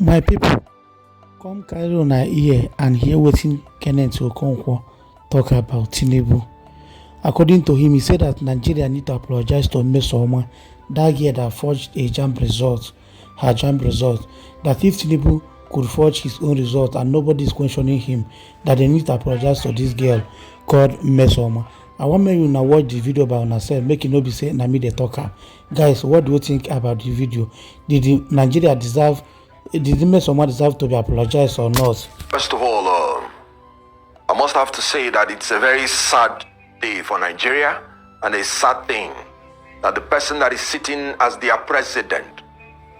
My people, come carry una ear and hear wetin Kenneth Okonkwo talk about Tinubu. According to him, he said that Nigeria need to apologize to Mmesoma, that girl that forged her JAMB result, that if Tinubu could forge his own result and nobody is questioning him, that they need to apologize to this girl called Mmesoma. I want make una watch the video by yourself, make it no be say na me dey talk am. Guys, what do you think about the video? Did Mmesoma deserve to be apologized or not? First of all, I must have to say that it's a very sad day for Nigeria, and a sad thing that the person that is sitting as their president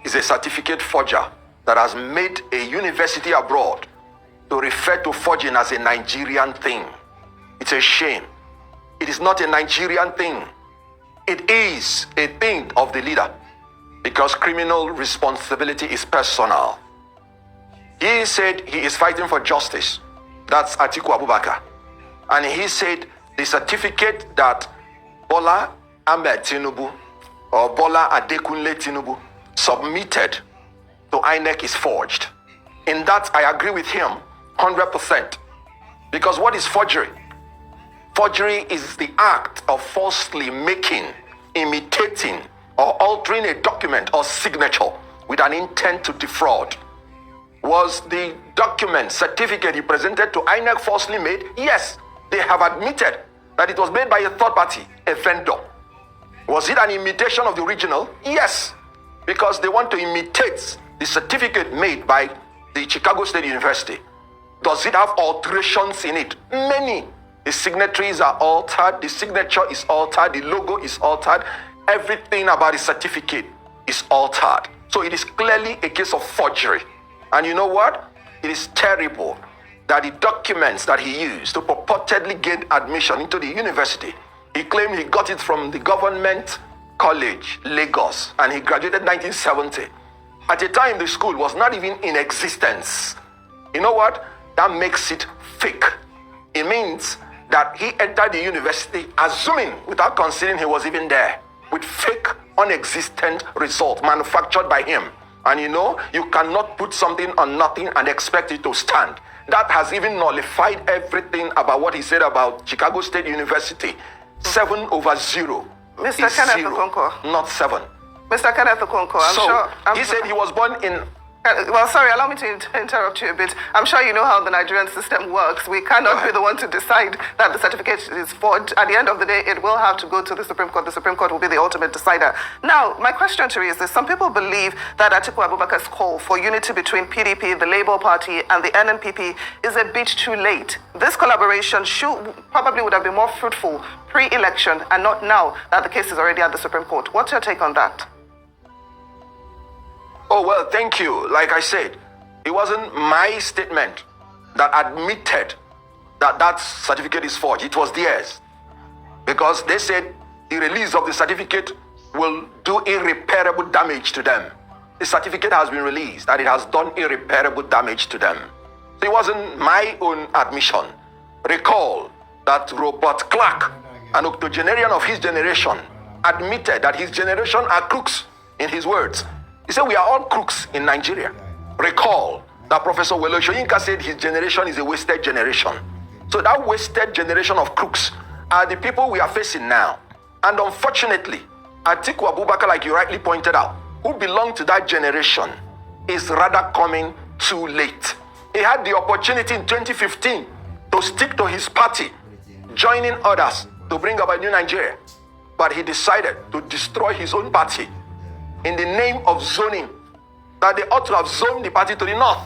is a certificate forger that has made a university abroad to refer to forging as a Nigerian thing. It's a shame. It is not a Nigerian thing. It is a thing of the leader, because criminal responsibility is personal. He said he is fighting for justice. That's Atiku Abubakar. And he said the certificate that Bola Ahmed Tinubu or Bola Adekunle Tinubu submitted to INEC is forged. In that, I agree with him 100%. Because what is forgery? Forgery is the act of falsely making, imitating, or altering a document or signature with an intent to defraud. Was the document, certificate he presented to INEC falsely made? Yes, they have admitted that it was made by a third party, a vendor. Was it an imitation of the original? Yes, because they want to imitate the certificate made by the Chicago State University. Does it have alterations in it? Many. The signatories are altered, the signature is altered, the logo is altered, everything about the certificate is altered. So it is clearly a case of forgery. And you know what? It is terrible that the documents that he used to purportedly gain admission into the university, he claimed he got it from the government college, Lagos, and he graduated 1970. At the time, the school was not even in existence. You know what? That makes it fake. It means that he entered the university assuming, without considering he was even there, with fake, unexistent results manufactured by him. And you know, you cannot put something on nothing and expect it to stand. That has even nullified everything about what he said about Chicago State University. 7/0. Mr. Kenneth Okonkwo. Not 7. Mr. Kenneth Okonkwo, he said he was born in... Well, sorry, allow me to interrupt you a bit. I'm sure you know how the Nigerian system works. We cannot be the one to decide that the certificate is forged. At the end of the day, it will have to go to the Supreme Court. The Supreme Court will be the ultimate decider. Now, my question to you is this. Some people believe that Atiku Abubakar's call for unity between PDP, the Labour Party, and the NNPP is a bit too late. This collaboration probably would have been more fruitful pre-election and not now that the case is already at the Supreme Court. What's your take on that? Oh, well, thank you. Like I said, it wasn't my statement that admitted that that certificate is forged. It was theirs. Because they said the release of the certificate will do irreparable damage to them. The certificate has been released and it has done irreparable damage to them. So it wasn't my own admission. Recall that Robert Clark, an octogenarian of his generation, admitted that his generation are crooks, in his words. He said we are all crooks in Nigeria. Recall that Professor Welo Soyinka said his generation is a wasted generation. So that wasted generation of crooks are the people we are facing now. And unfortunately, Atiku Abubakar, like you rightly pointed out, who belonged to that generation, is rather coming too late. He had the opportunity in 2015 to stick to his party, joining others to bring about a new Nigeria. But he decided to destroy his own party in the name of zoning, that they ought to have zoned the party to the north.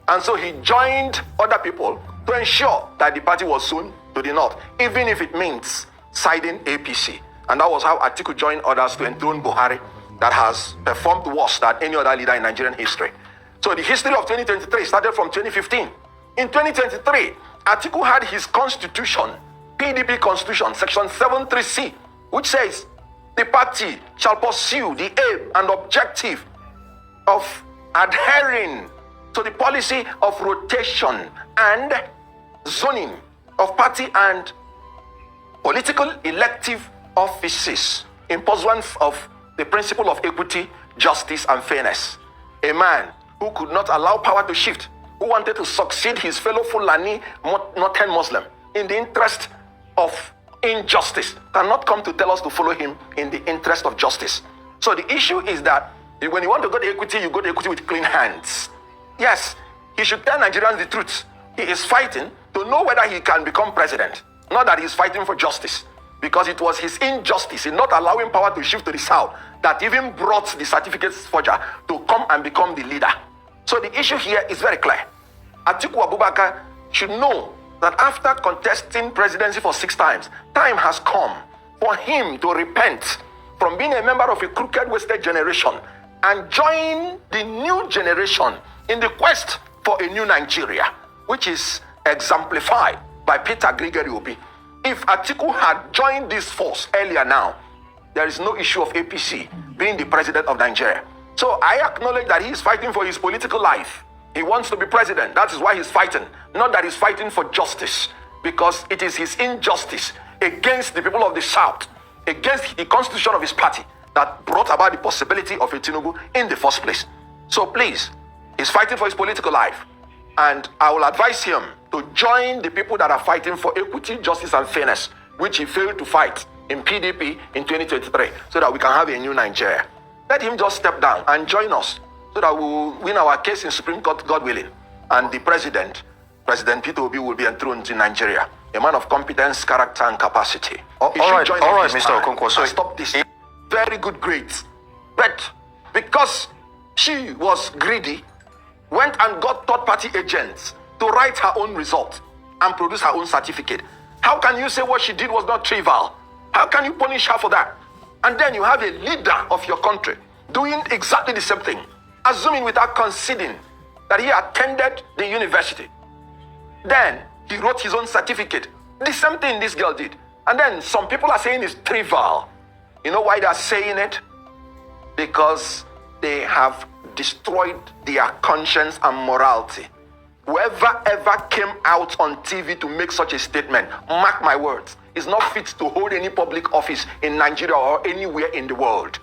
And so he joined other people to ensure that the party was zoned to the north, even if it means siding APC. And that was how Atiku joined others to enthrone Buhari, that has performed worse than any other leader in Nigerian history. So the history of 2023 started from 2015. In 2023, Atiku had his constitution, PDP constitution, section 73C, which says, the party shall pursue the aim and objective of adhering to the policy of rotation and zoning of party and political elective offices in pursuance of the principle of equity, justice, and fairness. A man who could not allow power to shift, who wanted to succeed his fellow Fulani Northern Muslim in the interest of injustice, cannot come to tell us to follow him in the interest of justice. So the issue is that when you want to go to equity, you go to equity with clean hands. Yes, he should tell Nigerians the truth. He is fighting to know whether he can become president, not that he is fighting for justice, because it was his injustice in not allowing power to shift to the south that even brought the certificates forger to come and become the leader. So the issue here is very clear. Atiku Abubakar should know that after contesting presidency for 6 times, time has come for him to repent from being a member of a crooked, wasted generation and join the new generation in the quest for a new Nigeria, which is exemplified by Peter Gregory Obi. If Atiku had joined this force earlier now, there is no issue of APC being the president of Nigeria. So I acknowledge that he is fighting for his political life. He wants to be president. That is why he's fighting. Not that he's fighting for justice, because it is his injustice against the people of the South, against the constitution of his party, that brought about the possibility of a Tinubu in the first place. So please, he's fighting for his political life. And I will advise him to join the people that are fighting for equity, justice, and fairness, which he failed to fight in PDP in 2023, so that we can have a new Nigeria. Let him just step down and join us, so that we will win our case in Supreme Court, God willing. And the President Peter Obi, will be enthroned in Nigeria. A man of competence, character, and capacity. All right, Mr. Okonkwo. So stop this. Very good grades. But because she was greedy, went and got third-party agents to write her own result and produce her own certificate. How can you say what she did was not trivial? How can you punish her for that? And then you have a leader of your country doing exactly the same thing, assuming without conceding that he attended the university. Then he wrote his own certificate. The same thing this girl did. And then some people are saying it's trivial. You know why they are saying it? Because they have destroyed their conscience and morality. Whoever ever came out on TV to make such a statement, mark my words, is not fit to hold any public office in Nigeria or anywhere in the world.